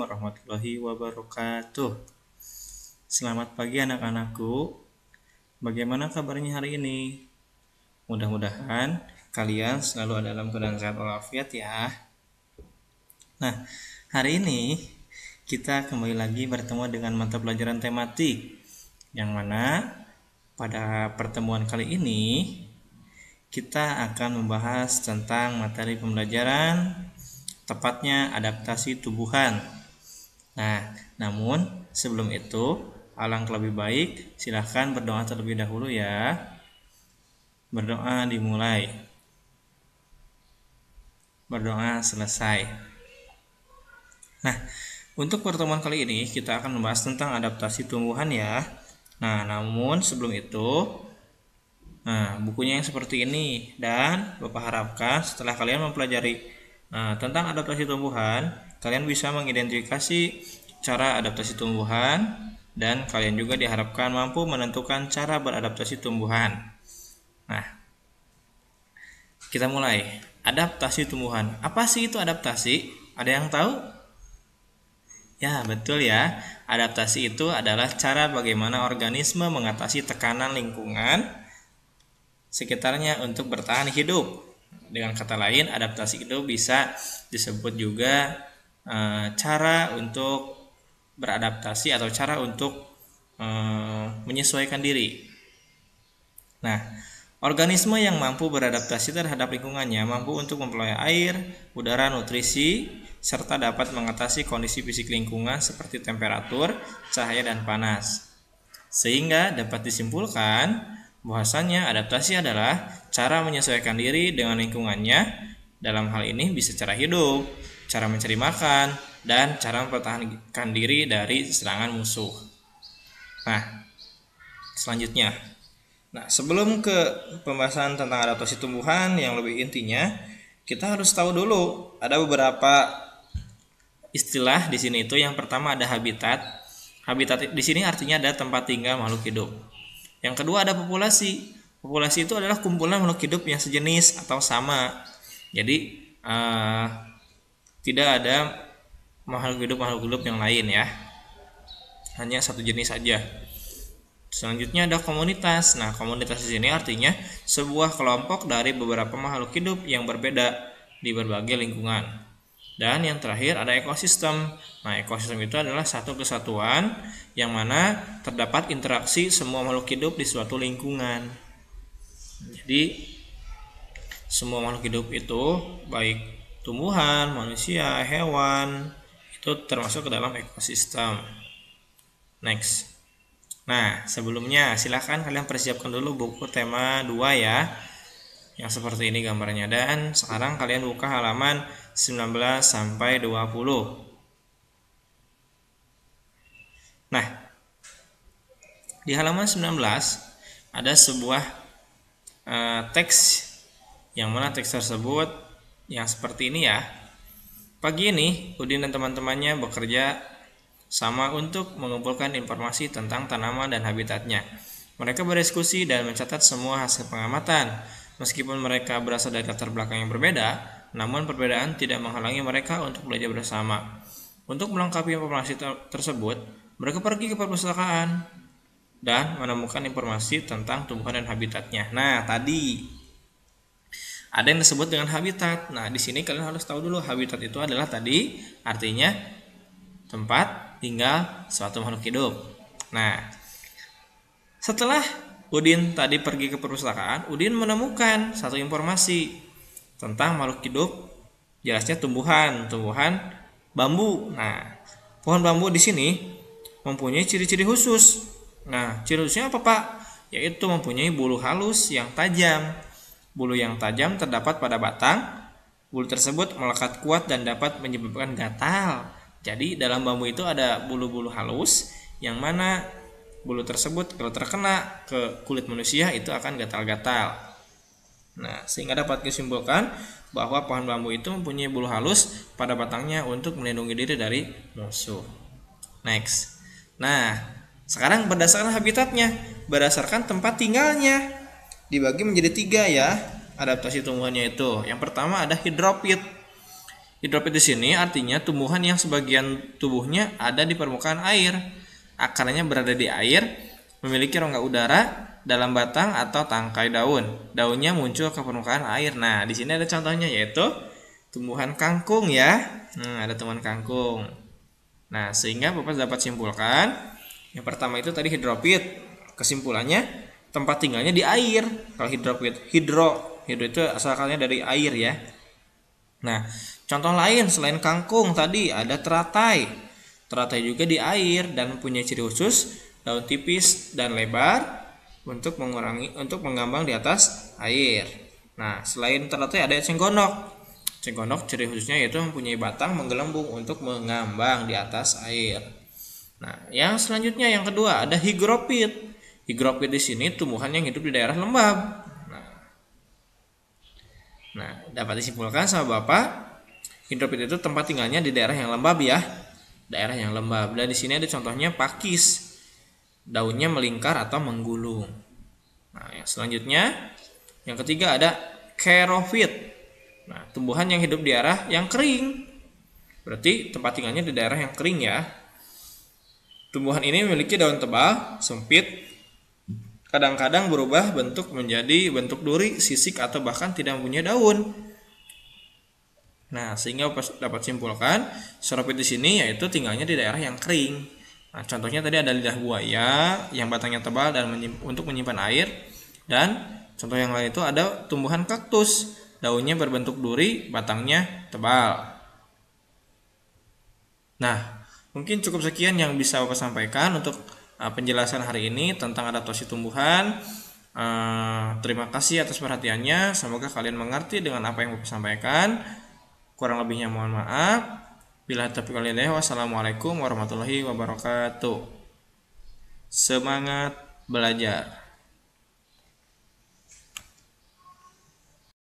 warahmatullahi wabarakatuh. Selamat pagi anak-anakku. Bagaimana kabarnya hari ini? Mudah-mudahan kalian selalu ada dalam keadaan sehat walafiat ya. Nah, hari ini kita kembali lagi bertemu dengan mata pelajaran tematik, yang mana pada pertemuan kali ini kita akan membahas tentang materi pembelajaran, tepatnya adaptasi tumbuhan. Nah, namun sebelum itu, alangkah lebih baik silahkan berdoa terlebih dahulu ya. Berdoa dimulai. Berdoa selesai. Nah, untuk pertemuan kali ini kita akan membahas tentang adaptasi tumbuhan ya. Nah, namun sebelum itu, bukunya yang seperti ini, dan Bapak harapkan setelah kalian mempelajari tentang adaptasi tumbuhan, kalian bisa mengidentifikasi cara adaptasi tumbuhan, dan kalian juga diharapkan mampu menentukan cara beradaptasi tumbuhan. Nah, kita mulai. Adaptasi tumbuhan. Apa sih itu adaptasi? Ada yang tahu? Ya, betul ya. Adaptasi itu adalah cara bagaimana organisme mengatasi tekanan lingkungan sekitarnya untuk bertahan hidup. Dengan kata lain, adaptasi itu bisa disebut juga cara untuk beradaptasi atau cara untuk menyesuaikan diri. Nah, organisme yang mampu beradaptasi terhadap lingkungannya mampu untuk memperoleh air, udara, nutrisi, serta dapat mengatasi kondisi fisik lingkungan seperti temperatur, cahaya, dan panas. Sehingga dapat disimpulkan bahwasanya adaptasi adalah cara menyesuaikan diri dengan lingkungannya. Dalam hal ini bisa cara hidup, cara mencari makan, dan cara mempertahankan diri dari serangan musuh. Nah, selanjutnya. Nah, sebelum ke pembahasan tentang adaptasi tumbuhan yang lebih intinya, kita harus tahu dulu ada beberapa istilah di sini itu. Yang pertama ada habitat. Habitat di sini artinya ada tempat tinggal makhluk hidup. Yang kedua ada populasi. Populasi itu adalah kumpulan makhluk hidup yang sejenis atau sama. Jadi tidak ada makhluk hidup yang lain ya. Hanya satu jenis saja. Selanjutnya ada komunitas. Nah, komunitas di sini artinya sebuah kelompok dari beberapa makhluk hidup yang berbeda di berbagai lingkungan. Dan yang terakhir ada ekosistem. Nah, ekosistem itu adalah satu kesatuan yang mana terdapat interaksi semua makhluk hidup di suatu lingkungan. Jadi semua makhluk hidup itu, baik tumbuhan, manusia, hewan, itu termasuk ke dalam ekosistem. Next. Nah, sebelumnya silahkan kalian persiapkan dulu buku tema 2 ya, yang seperti ini gambarnya. Dan sekarang kalian buka halaman 19 sampai 20. Nah, di halaman 19 ada sebuah teks, yang mana teks tersebut yang seperti ini ya. Pagi ini Udin dan teman-temannya bekerja sama untuk mengumpulkan informasi tentang tanaman dan habitatnya. Mereka berdiskusi dan mencatat semua hasil pengamatan. Meskipun mereka berasal dari latar belakang yang berbeda, namun perbedaan tidak menghalangi mereka untuk belajar bersama. Untuk melengkapi informasi tersebut, mereka pergi ke perpustakaan dan menemukan informasi tentang tumbuhan dan habitatnya. Nah, tadi ada yang disebut dengan habitat. Nah, di sini kalian harus tahu dulu, habitat itu adalah tadi artinya tempat tinggal suatu makhluk hidup. Nah, setelah Udin tadi pergi ke perpustakaan, Udin menemukan satu informasi tentang makhluk hidup, jelasnya tumbuhan bambu. Nah, pohon bambu di sini mempunyai ciri-ciri khusus. Nah, ciri khususnya apa, Pak? Yaitu mempunyai bulu halus yang tajam. Bulu yang tajam terdapat pada batang. Bulu tersebut melekat kuat dan dapat menyebabkan gatal. Jadi dalam bambu itu ada bulu-bulu halus, yang mana bulu tersebut kalau terkena ke kulit manusia itu akan gatal-gatal. Nah, sehingga dapat disimpulkan bahwa pohon bambu itu mempunyai bulu halus pada batangnya untuk melindungi diri dari musuh. Next. Nah, sekarang berdasarkan habitatnya, berdasarkan tempat tinggalnya, dibagi menjadi 3 ya adaptasi tumbuhannya itu. Yang pertama ada hidrofit. Hidrofit di sini artinya tumbuhan yang sebagian tubuhnya ada di permukaan air. Akarnya berada di air, memiliki rongga udara dalam batang atau tangkai daun. Daunnya muncul ke permukaan air. Nah, di sini ada contohnya yaitu tumbuhan kangkung ya. Ada tumbuhan kangkung. Nah, sehingga Bapak dapat simpulkan yang pertama itu tadi hidrofit. Kesimpulannya tempat tinggalnya di air. Kalau hidrofit, hidro itu asalnya dari air ya. Nah, contoh lain selain kangkung tadi ada teratai. Teratai juga di air dan punya ciri khusus daun tipis dan lebar untuk mengambang di atas air. Nah, selain teratai ada cenggonok. Cenggonok ciri khususnya yaitu mempunyai batang menggelembung untuk mengambang di atas air. Nah, yang selanjutnya yang kedua ada higropit. Higropit di sini tumbuhan yang hidup di daerah lembab. Nah, dapat disimpulkan sama Bapak, hidrofit itu tempat tinggalnya di daerah yang lembab ya. Daerah yang lembab. Dan di sini ada contohnya pakis. Daunnya melingkar atau menggulung. Nah, yang selanjutnya yang ketiga ada xerophyt. Nah, tumbuhan yang hidup di daerah yang kering. Berarti tempat tinggalnya di daerah yang kering ya. Tumbuhan ini memiliki daun tebal, sempit, kadang-kadang berubah bentuk menjadi bentuk duri, sisik atau bahkan tidak mempunyai daun. Nah, sehingga dapat simpulkan xerophyt di sini yaitu tinggalnya di daerah yang kering. Nah, contohnya tadi ada lidah buaya yang batangnya tebal dan untuk menyimpan air, dan contoh yang lain itu ada tumbuhan kaktus, daunnya berbentuk duri, batangnya tebal. Nah, mungkin cukup sekian yang bisa Bapak sampaikan untuk penjelasan hari ini tentang adaptasi tumbuhan. Terima kasih atas perhatiannya. Semoga kalian mengerti dengan apa yang Bapak sampaikan. Kurang lebihnya mohon maaf. Bila taufiq wal hidayah. Wassalamualaikum warahmatullahi wabarakatuh. Semangat belajar.